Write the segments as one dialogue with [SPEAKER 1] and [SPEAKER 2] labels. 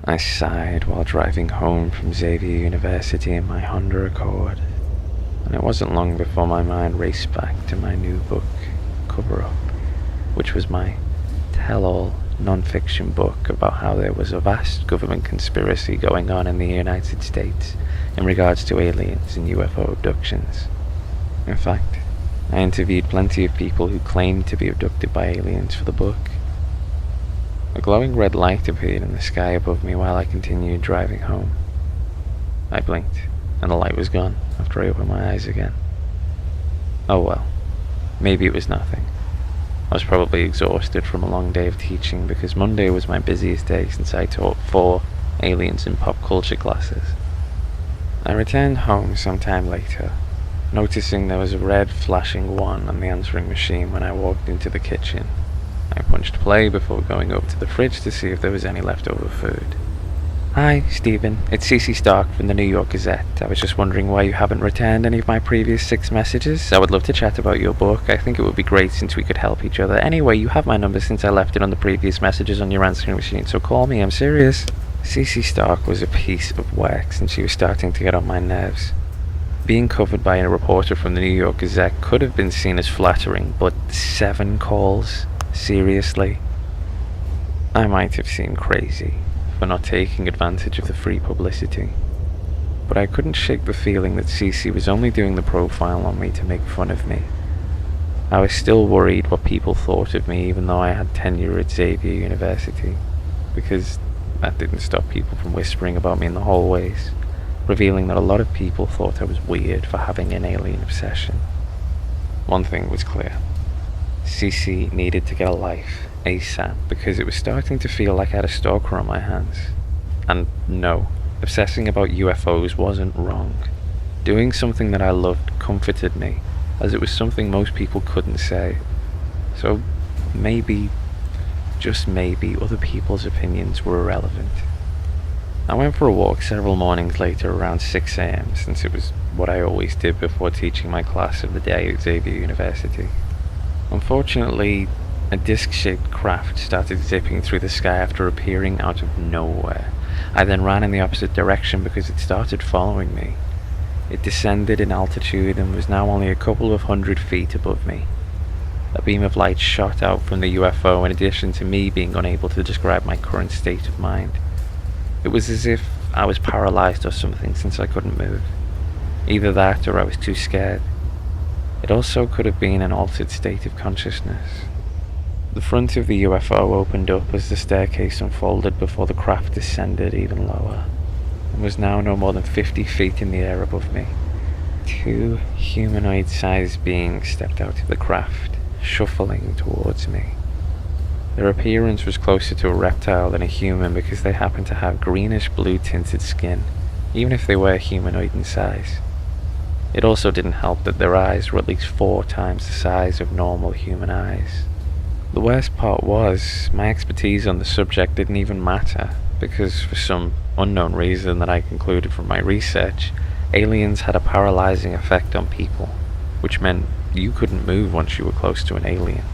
[SPEAKER 1] I sighed while driving home from Xavier University in my Honda Accord, and it wasn't long before my mind raced back to my new book, Cover Up, which was my tell-all non-fiction book about how there was a vast government conspiracy going on in the United States in regards to aliens and UFO abductions. In fact, I interviewed plenty of people who claimed to be abducted by aliens for the book. A glowing red light appeared in the sky above me while I continued driving home. I blinked, and the light was gone after I opened my eyes again. Oh well, maybe it was nothing. I was probably exhausted from a long day of teaching because Monday was my busiest day since I taught 4 aliens and pop culture classes. I returned home sometime later, noticing there was a red flashing 1 on the answering machine when I walked into the kitchen. I punched play before going over to the fridge to see if there was any leftover food. Hi, Stephen. It's Cece Stark from the New York Gazette. I was just wondering why you haven't returned any of my previous 6 messages. I would love to chat about your book. I think it would be great since we could help each other. Anyway, you have my number since I left it on the previous messages on your answering machine, so call me. I'm serious. Cece Stark was a piece of work since she was starting to get on my nerves. Being covered by a reporter from the New York Gazette could have been seen as flattering, but 7 calls? Seriously? I might have seemed crazy for not taking advantage of the free publicity, but I couldn't shake the feeling that Cece was only doing the profile on me to make fun of me. I was still worried what people thought of me even though I had tenure at Xavier University, because that didn't stop people from whispering about me in the hallways, revealing that a lot of people thought I was weird for having an alien obsession. One thing was clear. Cece needed to get a life ASAP because it was starting to feel like I had a stalker on my hands. And no, obsessing about UFOs wasn't wrong. Doing something that I loved comforted me, as it was something most people couldn't say. So maybe, just maybe, other people's opinions were irrelevant. I went for a walk several mornings later around 6 a.m. since it was what I always did before teaching my class of the day at Xavier University. Unfortunately, a disc-shaped craft started zipping through the sky after appearing out of nowhere. I then ran in the opposite direction because it started following me. It descended in altitude and was now only a couple of 100 feet above me. A beam of light shot out from the UFO in addition to me being unable to describe my current state of mind. It was as if I was paralyzed or something since I couldn't move. Either that or I was too scared. It also could have been an altered state of consciousness. The front of the UFO opened up as the staircase unfolded before the craft descended even lower, and was now no more than 50 feet in the air above me. 2 humanoid-sized beings stepped out of the craft, shuffling towards me. Their appearance was closer to a reptile than a human because they happened to have greenish-blue tinted skin, even if they were humanoid in size. It also didn't help that their eyes were at least 4 times the size of normal human eyes. The worst part was, my expertise on the subject didn't even matter, because for some unknown reason that I concluded from my research, aliens had a paralyzing effect on people, which meant you couldn't move once you were close to an alien.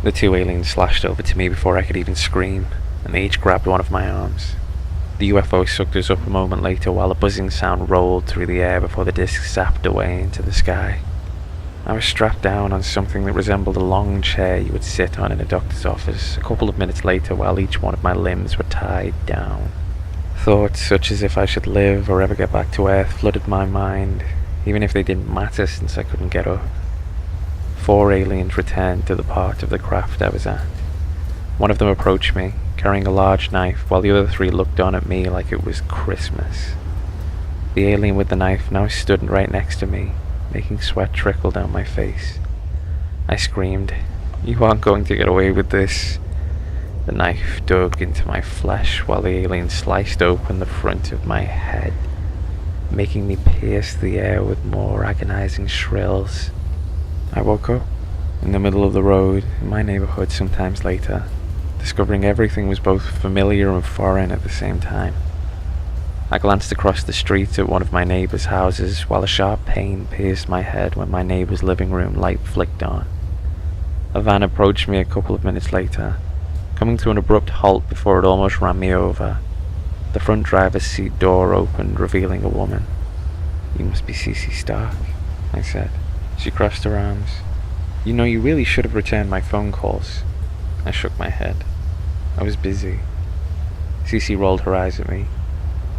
[SPEAKER 1] The 2 aliens slashed over to me before I could even scream, and they each grabbed one of my arms. The UFO sucked us up a moment later while a buzzing sound rolled through the air before the disc zapped away into the sky. I was strapped down on something that resembled a long chair you would sit on in a doctor's office a couple of minutes later while each one of my limbs were tied down. Thoughts such as if I should live or ever get back to Earth flooded my mind, even if they didn't matter since I couldn't get up. 4 aliens returned to the part of the craft I was at. One of them approached me, carrying a large knife, while the other 3 looked on at me like it was Christmas. The alien with the knife now stood right next to me, making sweat trickle down my face. I screamed, "You aren't going to get away with this." The knife dug into my flesh while the alien sliced open the front of my head, making me pierce the air with more agonizing shrills. I woke up in the middle of the road in my neighborhood sometimes later, discovering everything was both familiar and foreign at the same time. I glanced across the street at one of my neighbor's houses while a sharp pain pierced my head when my neighbor's living room light flicked on. A van approached me a couple of minutes later, coming to an abrupt halt before it almost ran me over. The front driver's seat door opened, revealing a woman. "You must be Cece Stark," I said. She crossed her arms. "You know, you really should have returned my phone calls." I shook my head. "I was busy." Cece rolled her eyes at me.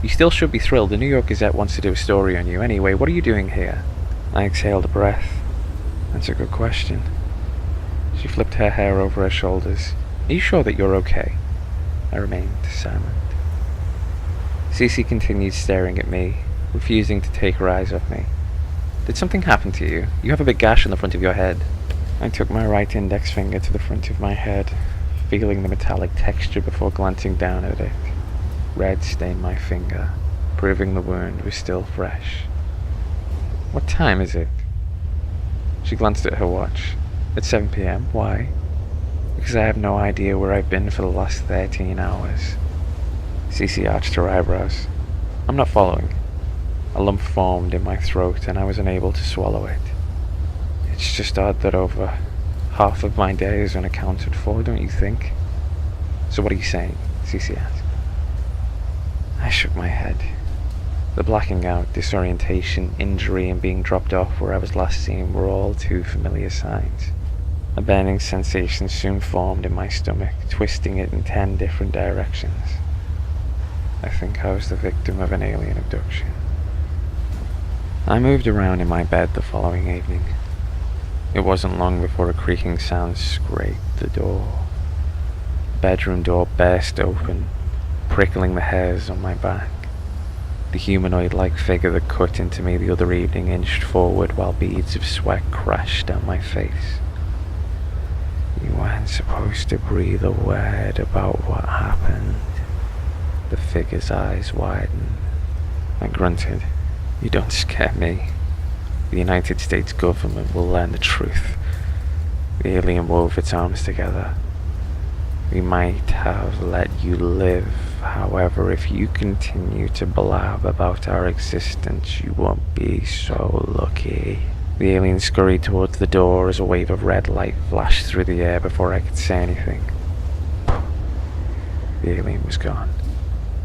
[SPEAKER 1] "You still should be thrilled. The New York Gazette wants to do a story on you. Anyway, what are you doing here?" I exhaled a breath. "That's a good question." She flipped her hair over her shoulders. "Are you sure that you're okay?" I remained silent. Cece continued staring at me, refusing to take her eyes off me. "Did something happen to you? You have a big gash on the front of your head." I took my right index finger to the front of my head, feeling the metallic texture before glancing down at it. Red stained my finger, proving the wound was still fresh. "What time is it?" She glanced at her watch. "It's 7 p.m. Why?" "Because I have no idea where I've been for the last 13 hours. Cece arched her eyebrows. "I'm not following." A lump formed in my throat and I was unable to swallow it. "It's just odd that over half of my day is unaccounted for, don't you think?" "So what are you saying?" Cece asked. I shook my head. The blacking out, disorientation, injury, and being dropped off where I was last seen were all too familiar signs. A burning sensation soon formed in my stomach, twisting it in 10 different directions. I think I was the victim of an alien abduction. I moved around in my bed the following evening. It wasn't long before a creaking sound scraped the door. The bedroom door burst open, prickling the hairs on my back. The humanoid-like figure that cut into me the other evening inched forward while beads of sweat crashed down my face. "You weren't supposed to breathe a word about what happened." The figure's eyes widened. I grunted. "You don't scare me. The United States government will learn the truth." The alien wove its arms together. "We might have let you live. However, if you continue to blab about our existence, you won't be so lucky." The alien scurried towards the door as a wave of red light flashed through the air before I could say anything. The alien was gone.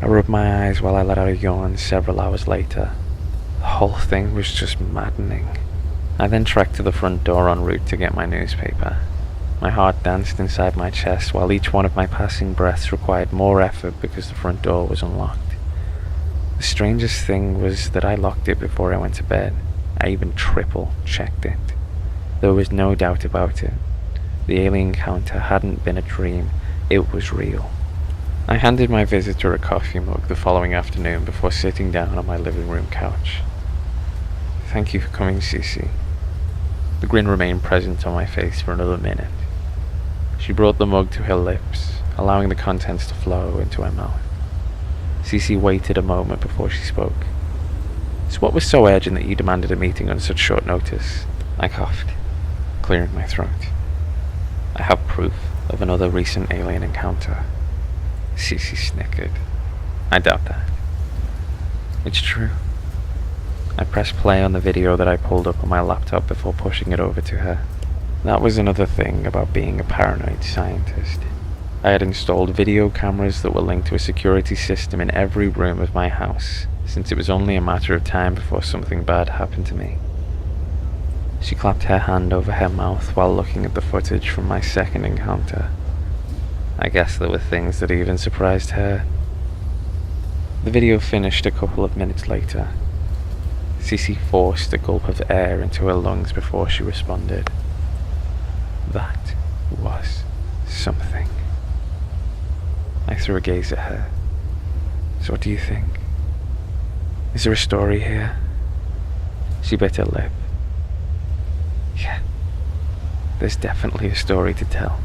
[SPEAKER 1] I rubbed my eyes while I let out a yawn several hours later. The whole thing was just maddening. I then trekked to the front door en route to get my newspaper. My heart danced inside my chest while each one of my passing breaths required more effort because the front door was unlocked. The strangest thing was that I locked it before I went to bed. I even triple-checked it. There was no doubt about it. The alien encounter hadn't been a dream, it was real. I handed my visitor a coffee mug the following afternoon before sitting down on my living room couch. "Thank you for coming, Cece." The grin remained present on my face for another minute. She brought the mug to her lips, allowing the contents to flow into her mouth. Cece waited a moment before she spoke. "So what was so urgent that you demanded a meeting on such short notice?" I coughed, clearing my throat. "I have proof of another recent alien encounter." Cece snickered. "I doubt that." "It's true." I pressed play on the video that I pulled up on my laptop before pushing it over to her. That was another thing about being a paranoid scientist. I had installed video cameras that were linked to a security system in every room of my house, since it was only a matter of time before something bad happened to me. She clapped her hand over her mouth while looking at the footage from my second encounter. I guess there were things that even surprised her. The video finished a couple of minutes later. Cece forced a gulp of air into her lungs before she responded. That was something. I threw a gaze at her. "So what do you think? Is there a story here?" She bit her lip. "Yeah, there's definitely a story to tell."